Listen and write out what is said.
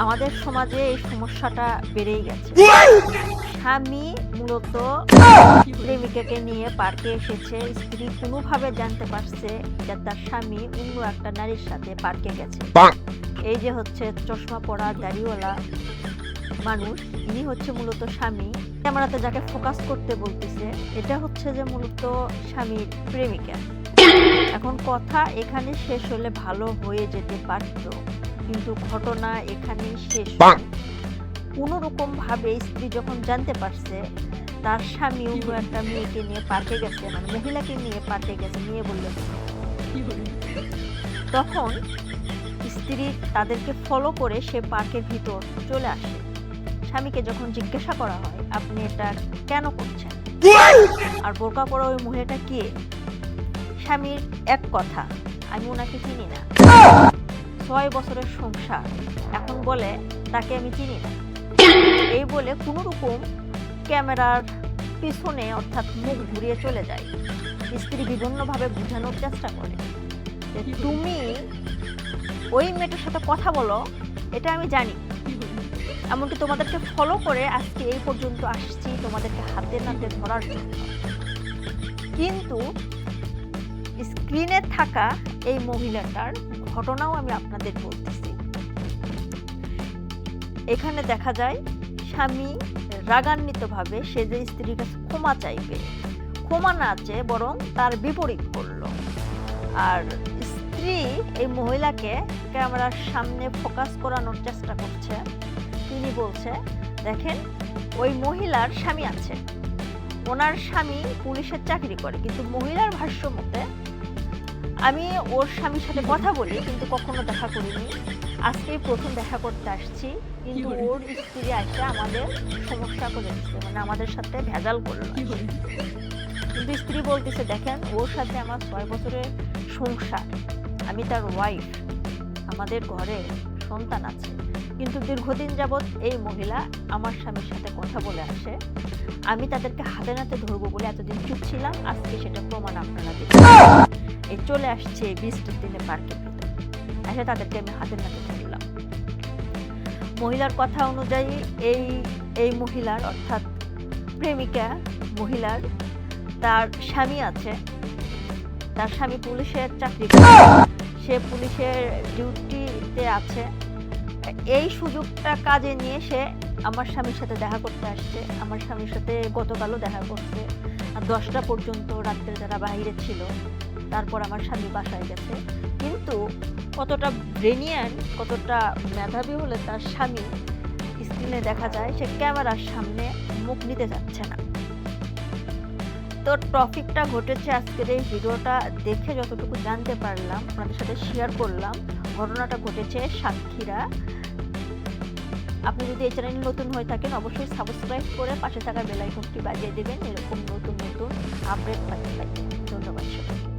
আমাদের সমাজে এই সমস্যাটা বেড়েই গেছে। স্বামী মূলত প্রেমিকাকে নিয়ে পার্কে এসেছে। স্ত্রী কোনোভাবে জানতে পারছে যে তার স্বামী অন্য একটা নারীর সাথে পার্কে গেছে। এই যে হচ্ছে চশমা পরা দাড়িওয়ালা মানুষ, ইনি হচ্ছে মূলত স্বামী। ক্যামেরাতে যাকে ফোকাস করতে বলতেছে, এটা হচ্ছে যে মূলত স্বামীর প্রেমিকা। এখন কথা এখানে শেষ হলে ভালো হয়ে যেতে পারত, কিন্তু ঘটনা এখানেই শেষ। কোনো রকম ভাবে স্ত্রী যখন জানতে পারছে তার স্বামী অন্য একটা মেয়েকে নিয়ে পার্কে গেছে, মানে মহিলাকে নিয়ে পার্কে গেছে, নিয়ে বললে তখন স্ত্রী তাদেরকে ফলো করে সে পার্কের ভিতর চলে আসে। স্বামীকে যখন জিজ্ঞাসা করা হয় আপনি এটা কেন করছেন, আর বোরকা পরা ওই মহিলাটা কে, স্বামীর এক কথা, আমি ওনাকে চিনি না, 6 বছরের সংসার, এখন বলে তাকে আমি চিনি না। এই বলে কোনো রকম ক্যামেরার পিছনে অর্থাৎ মুখ ঘুরিয়ে চলে যায়। স্ত্রী বিভিন্নভাবে বোঝানোর চেষ্টা করে যে তুমি ওই মেয়েটার সাথে কথা বলো, এটা আমি জানি, এমনকি তোমাদেরকে ফলো করে আজকে এই পর্যন্ত আসছি তোমাদেরকে হাতে নাতে ধরার জন্য। কিন্তু স্ক্রিনে থাকা এই মহিলাটার ঘটনাও আমি আপনাদের বলতেছি। এখানে দেখা যায় স্বামী রাগান্বিতভাবে সে যে স্ত্রীর কাছে ক্ষমা চাইবে, ক্ষমা না চেয়ে বরং তার বিপরীত করলো। আর স্ত্রী এই মহিলাকে ক্যামেরার সামনে ফোকাস করানোর চেষ্টা করছে। তিনি বলছে, দেখেন ওই মহিলার স্বামী আছে, ওনার স্বামী পুলিশের চাকরি করে, কিন্তু মহিলার ভাষ্য মতে আমি ওর স্বামীর সাথে কথা বলি কিন্তু কখনো দেখা করিনি, আজকেই প্রথম দেখা করতে আসছি, কিন্তু ওর স্ত্রী আসে আমাদের সমস্যা করে দিচ্ছে, মানে আমাদের সাথে ভেজাল করলো। কিন্তু স্ত্রী বলতেছে, দেখেন ওর সাথে আমার 6 বছরের সংসার, আমি তার ওয়াইফ, আমাদের ঘরে সন্তান আছে, কিন্তু দীর্ঘদিন যাবৎ এই মহিলা আমার স্বামীর সাথে কথা বলে আসে, আমি তাদেরকে হাতে নাতে ধরবো বলে এতদিন চুপ ছিলাম, আজকে সেটা প্রমাণ আপনারা দেখুন। এই চলে আসছে 20 দিনে পার্কের ভিতরে আসে, তাদেরকে আমি হাতে নাতে ধরলাম। মহিলার কথা অনুযায়ী এই মহিলার অর্থাৎ প্রেমিকা মহিলার তার স্বামী আছে, তার স্বামী পুলিশের চাকরি করে, সে পুলিশের ডিউটিতে আছে। এই সুযোগটা কাজে নিয়ে সে আমার স্বামীর সাথে দেখা করতে আসছে। আমার স্বামীর সাথে গতকালও দেখা করছে, আর 10টা পর্যন্ত রাত্রে যারা বাইরে ছিল, তারপর আমার স্বামী বাসায় গেছে। কিন্তু কতটা ব্রেনিয়ান, কতটা মেধাবী হলে তার স্বামী স্ক্রিনে দেখা যায় সে ক্যামেরার সামনে মুখ নিতে যাচ্ছে না। তো টপিকটা ঘটেছে আজকের এই ভিডিওটা দেখে যতটুকু জানতে পারলাম আপনাদের সাথে শেয়ার করলাম। ঘটনাটা ঘটেছে সাতক্ষীরা। আপনি যদি এই চ্যানেলে নতুন হয়ে থাকেন অবশ্যই সাবস্ক্রাইব করে পাশে থাকা বেল আইকনটি বাজিয়ে দেবেন, এরকম নতুন নতুন আপডেট পাইতে। ধন্যবাদ সবাইকে।